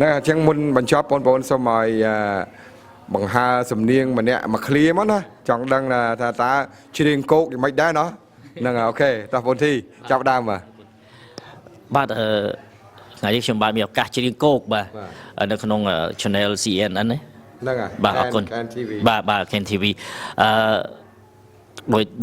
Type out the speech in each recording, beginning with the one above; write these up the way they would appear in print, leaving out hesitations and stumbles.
nè chẳng muốn bạn chóp bọn sao mà bằng hai sầm niên mà nè mà clear mất á chọn đăng là ta chỉ riêng cốt thì mấy đá nó nè ok ta phone thi chào đam màបាទថ្ងៃនេះខ្ញុំបានមានឱកាសច្រៀងគោកបាទនៅក្នុង channel CNN ណាហ្នឹងហើយបាទអរគុណបាទ Ken TV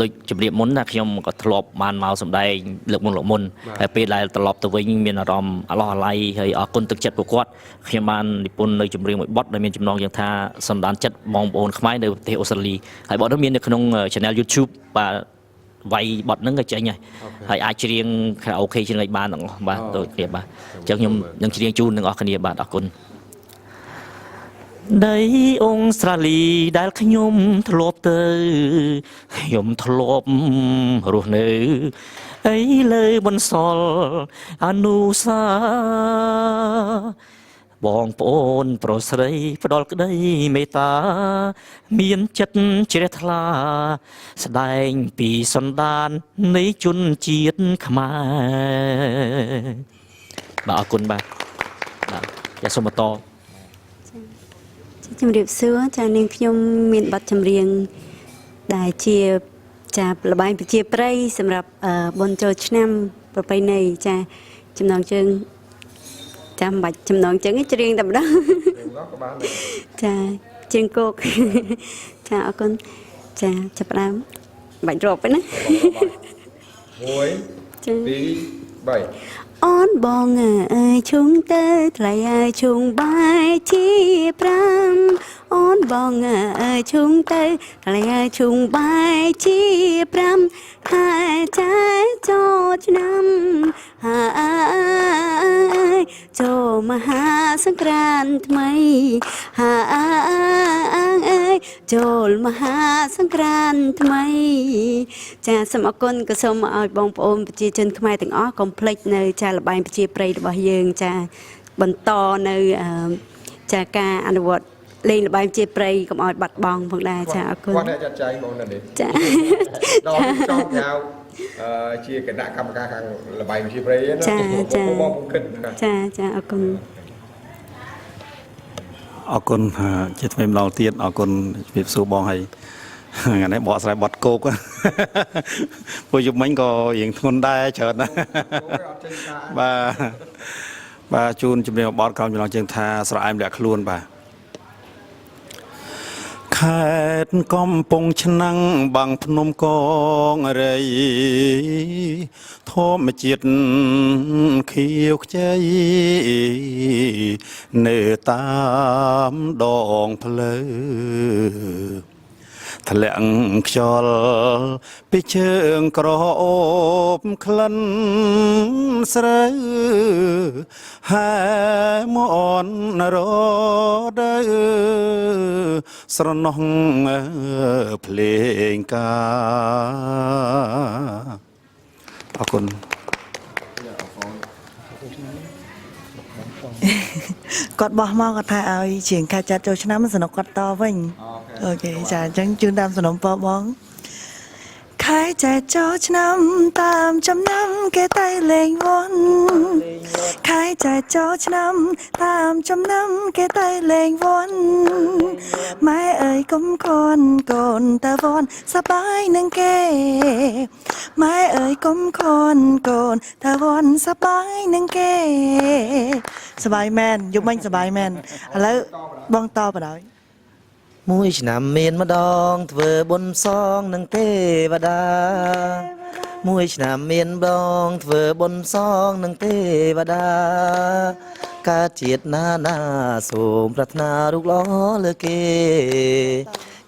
ដោយជំរាបមុនណាខ្ញុំក៏ធ្លាប់បានមកសម្ដែងលើកមុនហើយពេលដែលត្រឡប់ទៅវិញមានអារម្មណ៍អាឡោះអាល័យហើយអរគុណទឹកចិត្តពួកគាត់ខ្ញុំបាននិពន្ធនៅចម្រៀងមួយបទដែលមានចំណងយ៉ាងថាសន្តានចិត្តបងប្អូនខ្មែរនៅប្រទេសអូស្ត្រាលីហើយបទនោះមាននៅក្នុង channel YouTube បាទវាយបទហ្នឹងក៏ចេញហើយអាចច្រៀងខារ៉ាអូខេច្រៀងឲ្យបានទាំងអស់បាទដូចគ្នាបាទអញ្ចឹងខ្ញុំនឹងច្រៀងជូនទាំងអស់គ្នាបាទអរគុណដីអ៊ុងស្ត្រាលីដែលខ្ញុំធ្លាប់ទៅខ្ញុំធ្លាប់រស់នៅអីលើបន្សល់អនុសាបងប្អូនប្រុសស្រីផ្ដល់ក្តីមេត្តាមានចិត្តជ្រះថ្លាស្ដែងពីសន្តាននៃជនជាតិខ្មែរបាទអរគុណបាទយ៉ាសូមបន្តជំរាបសួរចានាងខ្ញុំមានបទចម្រៀងដែលជាចាល្បែងប្រជាប្រិយសម្រាប់បុណ្យចូលឆ្នាំប្រពៃណីចាចំណងជើងចាំបាច់ចំណងជើងច្រៀងតែម្ដងចាជើងគោកចាអរគុណចាចាប់ផ្ដើមបាច់រាប់ទេណា1 2 3អូនបងអើយឈុងទៅថ្លៃអើយឈុងបាយជា5អូនបងអើយឈុងទៅថ្លៃអើយឈុងបាយជា5ហើយចាចូលឆ្នាំហើយចូលមហាសង្ក្រាន្តថ្មីហើយចូលមហាសង្ក្រាន្តថ្មីចាសូមអរគុណក៏សូមឲ្យបងប្អូនប្រជាជនខ្មែរទាំងអស់កុំភ្លេចនៅចាល្បែងប្រជាប្រិយរបស់យើងចាបន្តនៅចាការអនុវត្តលេងល្បែងប្រជាប្រិយកុំឲ្យបាត់បង់ផងដែរចាអរគុណគាត់ចាត់ចែងបងនៅនេះចាដល់ចង់ញ៉ាវជាគណៈកម្មការខាងល្បែងប្រជាប្រិយណាបងគិតចាអរគុណអរគុណជាថ្មីម្ដងទៀតអរគុណជំរាបសួរបងហើយថ្ងៃនេះបកស្រាយបត់គោកពួកយប់មិញក៏រៀងធ្ងន់ដែរច្រើនណាបាទជូនជំរាបបត់ក្រុមចំណងជើងថាស្រអែមលាក់ខ្លួនបាទខេត្តកំពង់ឆ្នាំងបាំងភ្នំកងរីធម្មជាតិខៀវខ្ចីនៅតាមដងផ្លូវធ្លាក់ខ្យល់ពីជើងក្រអូបក្លិនស្រូវហែមអនរដើស្រណោះភ្លេងការអរគុណគាត់បោះមកគាត់ថាឲ្យជាងខែចាត់ចូលឆ្នាំសនុកគាត់តវិញអូខេចាអញ្ចឹងជូនតាមសំណុំពរបងខែចាត់ចូលឆ្នាំតាមចំណាំគេតែលេងវ័នខែចាត់ចូលឆ្នាំតាមចំណាំគេតែលេងវ័នម៉ែអើយកុំខន់កូនតើវ័នសប្បាយនឹងគេម៉ែអើយកុំខន់កូនតើវ័នសប្បាយនឹងគេសប្បាយមែនយប់មិញសប្បាយមែនឥឡូវបងតបដល់មួយឆ្នាំមានម្ដងធ្វើបុណ្យសងនឹងទេវតាមួយឆ្នាំមានម្ដងធ្វើបុណ្យសងនឹងទេវតាកើតជាតិណាសូមប្រាថ្នារូបល្អលើគេ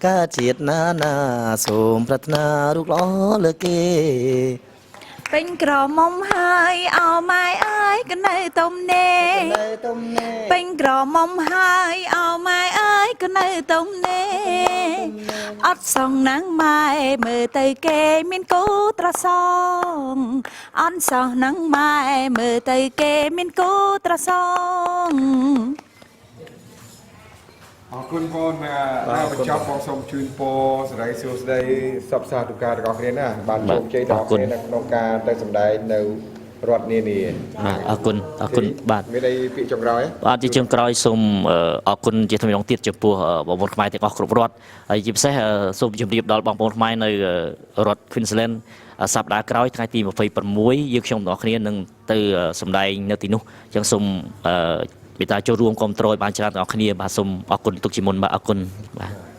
កើតជាតិណាសូមប្រាថ្នារូបល្អលើគេពេញក្រមុំហើយអោម៉ែអើយក៏នៅទុំនេពេញក្រមុំហើយអោម៉ែអើយក៏នៅទុំនេអត់សងណាំងម៉ែមើលទៅគេមានគូត្រសងអន់សោះណាំងម៉ែមើលទៅគេមានគូត្រសងអរគុណបងដល់បញ្ចប់បងសូមជូនពរសិរីសួស្តីសពសាធុការទាំងអស់គ្នាណាបានជោគជ័យទាំងអស់គ្នានៅក្នុងការទៅសម្ដែងនៅ រដ្ឋនានា បាទអរគុណបាទ មានអីពាក្យចុងក្រោយ បាទជាចុងក្រោយសូមអរគុណជាថ្មីម្ដងទៀតចំពោះបងប្អូនខ្មែរទាំងអស់គ្រប់រដ្ឋហើយជាពិសេសសូមជម្រាបដល់បងប្អូនខ្មែរនៅរដ្ឋ Queensland សប្តាហ៍ក្រោយថ្ងៃទី26យើងខ្ញុំទាំងអស់គ្នានឹងទៅសម្ដែងនៅទីនោះអញ្ចឹងសូមមេត្តាចូលរួមគ្រប់គ្រងឲ្យបានច្រើនទាំងអស់គ្នាបាទសូមអរគុណទុកជាមុនបាទអរគុណបាទ